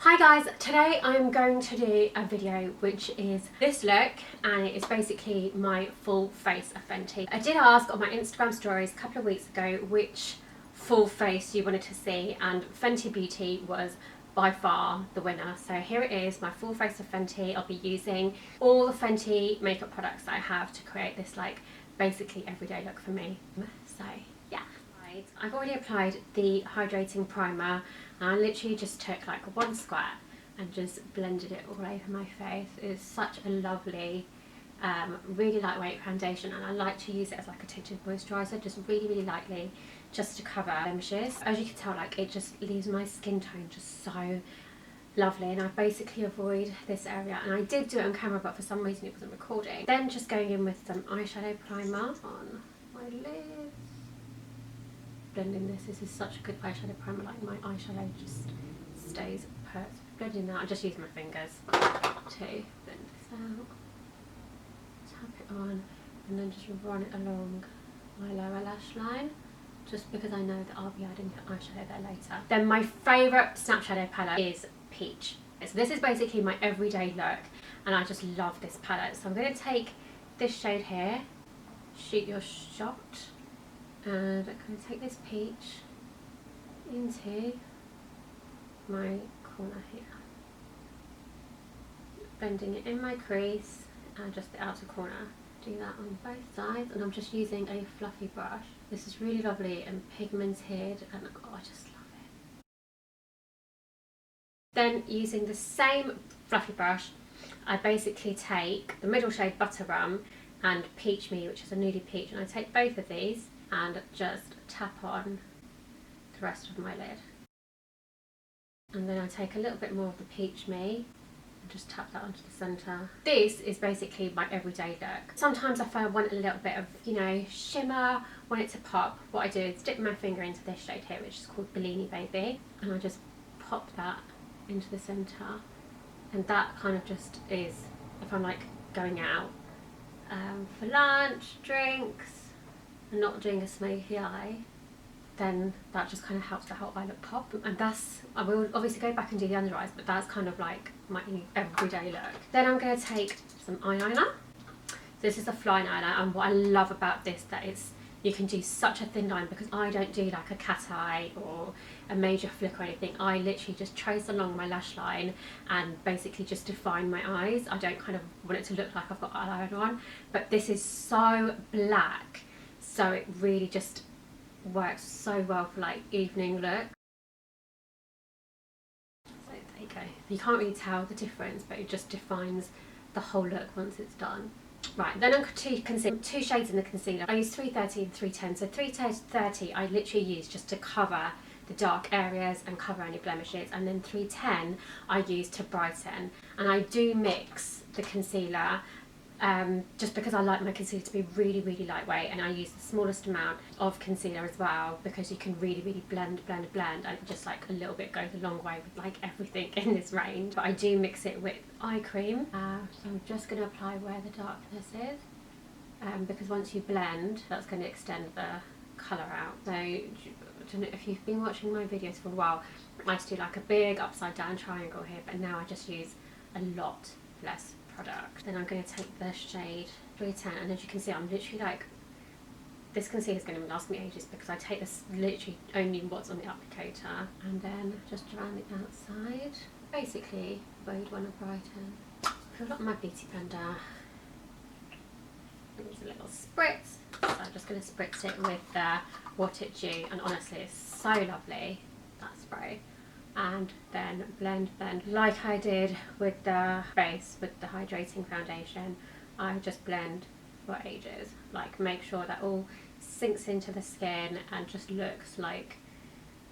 Hi guys, today I'm going to do a video which is this look, and it is basically my full face of Fenty. I did ask on my Instagram stories a couple of weeks ago which full face you wanted to see, and Fenty Beauty was by far the winner. So here it is, my full face of Fenty. I'll be using all the Fenty makeup products that I have to create this like basically everyday look for me. So yeah. I've already applied the Hydrating Primer, and I literally just took like one square and just blended it all over my face. It's such a lovely, really lightweight foundation, and I like to use it as like a tinted moisturiser, just really lightly, just to cover blemishes. As you can tell, like it just leaves my skin tone just so lovely, and I basically avoid this area, and I did do it on camera but for some reason it wasn't recording. Then just going in with some eyeshadow primer on my lids. Blending this is such a good eyeshadow primer, like my eyeshadow just stays put. Blending that, I just use my fingers to blend this out, tap it on, and then just run it along my lower lash line, just because I know that I'll be adding the eyeshadow there later. Then my favourite snap shadow palette is Peach. So this is basically my everyday look, and I just love this palette. So I'm going to take this shade here, Shoot Your Shot, and I'm going to take this peach into my corner here, blending it in my crease and just the outer corner. Do that on both sides, and I'm just using a fluffy brush. This is really lovely and pigmented, and oh, I just love it. Then using the same fluffy brush, I basically take the middle shade Butter Rum and Peach Me, which is a nudie peach, and I take both of these and just tap on the rest of my lid. And then I take a little bit more of the Peach Me and just tap that onto the centre. This is basically my everyday look. Sometimes I find I want a little bit of, you know, shimmer, want it to pop. What I do is dip my finger into this shade here, which is called Bellini Baby, and I just pop that into the centre. And that kind of just is, if I'm like going out for lunch, drinks, and not doing a smoky eye, then that just kind of helps the whole eye look pop. And that's, I will obviously go back and do the under eyes, but that's kind of like my everyday look. Then I'm going to take some eyeliner. This is a flying eyeliner, and what I love about this, that it's, you can do such a thin line, because I don't do like a cat eye or a major flick or anything. I literally just trace along my lash line and basically just define my eyes. I don't kind of want it to look like I've got eyeliner on, but this is so black, so it really just works so well for like evening look. So there you go. You can't really tell the difference, but it just defines the whole look once it's done. Right, then I'm going to conceal two shades in the concealer. I use 330 and 310. So 330 I literally use just to cover the dark areas and cover any blemishes, and then 310 I use to brighten. And I do mix the concealer just because I like my concealer to be really lightweight, and I use the smallest amount of concealer as well, because you can really blend, and just like a little bit goes a long way with like everything in this range. But I do mix it with eye cream, so I'm just going to apply where the darkness is, because once you blend, that's going to extend the colour out. So I don't know if you've been watching my videos for a while, I used to do like a big upside down triangle here, but now I just use a lot less product. Then I'm going to take the shade 310, and as you can see, I'm literally like, this concealer is going to last me ages, because I take this literally only what's on the applicator, and then just around the outside. Basically, where you'd want to brighten. I've got my beauty blender. Use a little spritz. So I'm just going to spritz it with the What It Do, and honestly, it's so lovely, that spray. And then blend like I did with the base, with the hydrating foundation. I just blend for ages, like make sure that all sinks into the skin and just looks like,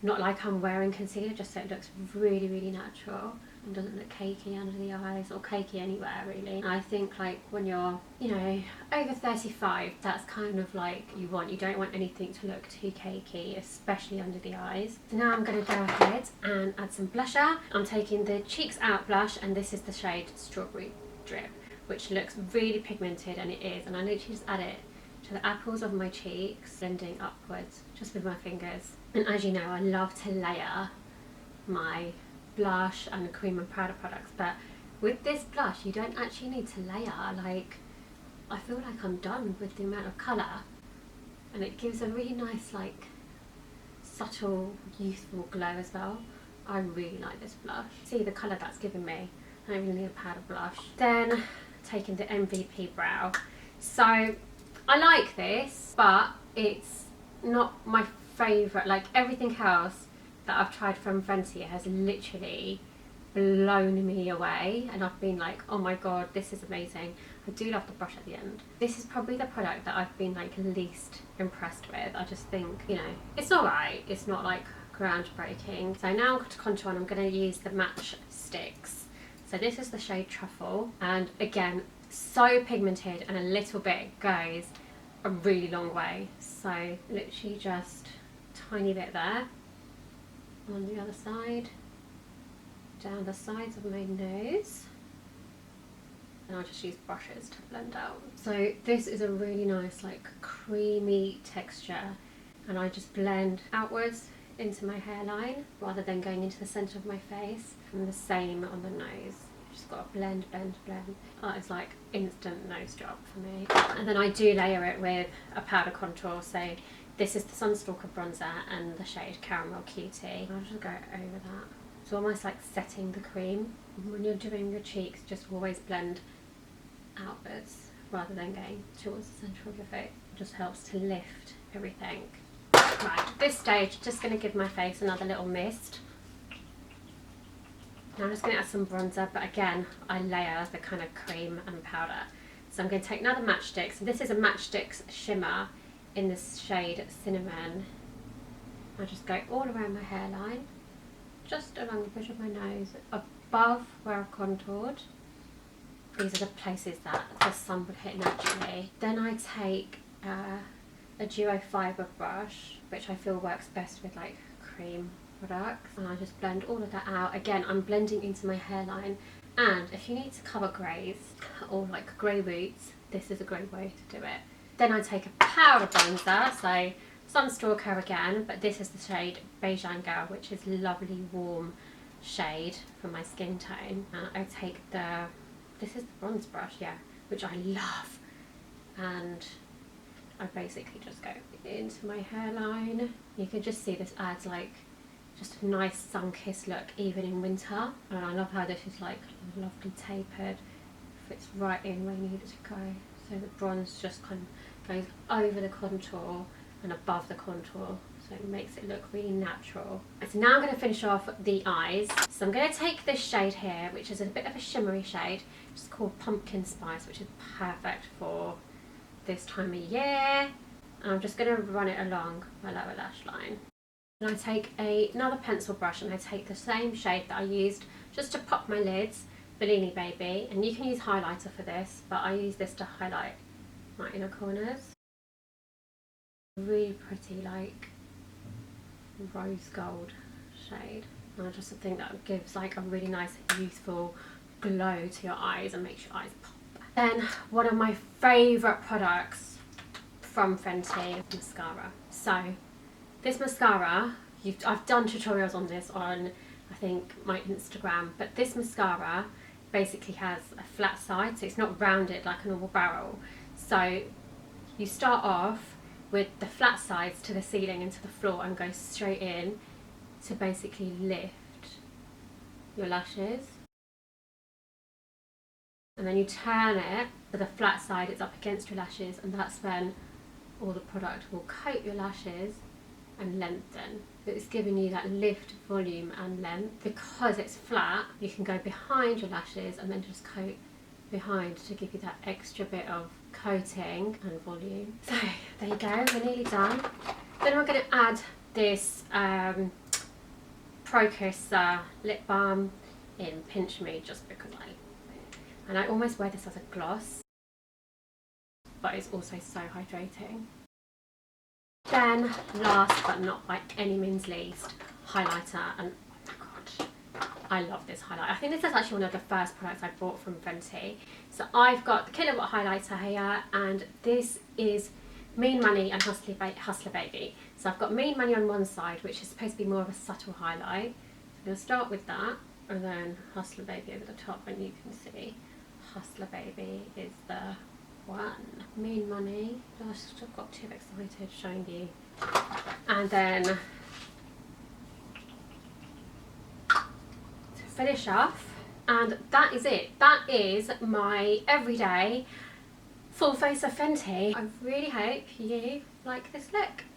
not like I'm wearing concealer, just so it looks really natural and doesn't look cakey under the eyes, or cakey anywhere really. And I think like when you're, you know, over 35, that's kind of like you don't want anything to look too cakey, especially under the eyes. So now I'm going to go ahead and add some blusher. I'm taking the Cheeks Out blush, and this is the shade Strawberry Drip, which looks really pigmented, and it is, and I literally just add it to the apples of my cheeks, blending upwards just with my fingers. And as you know, I love to layer my blush and cream and powder products, but with this blush you don't actually need to layer. Like, I feel like I'm done with the amount of colour, and it gives a really nice, like, subtle youthful glow as well. I really like this blush. See the colour that's given me. I don't really need a powder blush. Then taking the MVP brow. So I like this, but it's not my favourite. Like, everything else that I've tried from Fenty has literally blown me away, and I've been like, oh my god, this is amazing. I do love the brush at the end. This is probably the product that I've been like least impressed with. I just think, you know, it's alright. It's not like groundbreaking. So now to contour, and I'm going to use the Match Sticks. So this is the shade Truffle, and again, so pigmented, and a little bit goes a really long way. So literally just a tiny bit there on the other side, down the sides of my nose, and I'll just use brushes to blend out. So this is a really nice, like, creamy texture, and I just blend outwards into my hairline rather than going into the centre of my face, and the same on the nose. Just got to blend, blend, blend. That is like instant nose job for me. And then I do layer it with a powder contour. So this is the Sunstalker bronzer and the shade Caramel Cutie. I'll just go over that. It's almost like setting the cream. When you're doing your cheeks, just always blend outwards rather than going towards the centre of your face. It just helps to lift everything. Right, at this stage, just going to give my face another little mist. Now I'm just going to add some bronzer, but again, I layer the kind of cream and powder. So I'm going to take another Matchstick. So this is a Matchsticks shimmer in this shade Cinnamon. I'll just go all around my hairline, just along the bridge of my nose, above where I've contoured. These are the places that the sun would hit naturally. Then I take a duo fibre brush, which I feel works best with like cream products, and I just blend all of that out. Again, I'm blending into my hairline, and if you need to cover greys or like grey roots, this is a great way to do it. Then I take a powder bronzer, so Sunstalker again, but this is the shade Beijing Girl, which is a lovely warm shade for my skin tone. And I take this is the bronze brush, yeah, which I love, and I basically just go into my hairline. You can just see this adds like just a nice sun-kissed look even in winter, and I love how this is like lovely tapered, fits right in where you need it to go. So the bronze just kind of goes over the contour and above the contour, so it makes it look really natural. So now I'm going to finish off the eyes. So I'm going to take this shade here, which is a bit of a shimmery shade, which is called Pumpkin Spice, which is perfect for this time of year. And I'm just going to run it along my lower lash line. And I take another pencil brush, and I take the same shade that I used just to pop my lids, Bellini Baby, and you can use highlighter for this, but I use this to highlight my inner corners. Really pretty, like rose gold shade, and I just think that gives like a really nice youthful glow to your eyes and makes your eyes pop. Then one of my favourite products from Fenty, mascara. So this mascara, I've done tutorials on this on, I think, my Instagram, but this mascara basically has a flat side, so it's not rounded like a normal barrel. So you start off with the flat sides to the ceiling and to the floor, and go straight in to basically lift your lashes. And then you turn it so the flat side is up against your lashes, and that's when all the product will coat your lashes and lengthen. It's giving you that lift, volume and length. Because it's flat, you can go behind your lashes and then just coat behind to give you that extra bit of coating and volume. So there you go, we're nearly done. Then we're going to add this Pro-Kiss lip balm in Pinch Me, just because I love it. And I almost wear this as a gloss, but it's also so hydrating. Then last but not by any means least, highlighter. And oh my god, I love this highlighter. I think this is actually one of the first products I bought from Fenty. So I've got the Kilowatt highlighter here, and this is Mean Money and Hustler Baby. So I've got Mean Money on one side, which is supposed to be more of a subtle highlight. So I'm going to start with that. and then Hustler Baby over the top, and you can see Hustler Baby is the one. Mean Money, I just got too excited showing you. And then to finish off, and that is it. That is my everyday full face of Fenty. I really hope you like this look.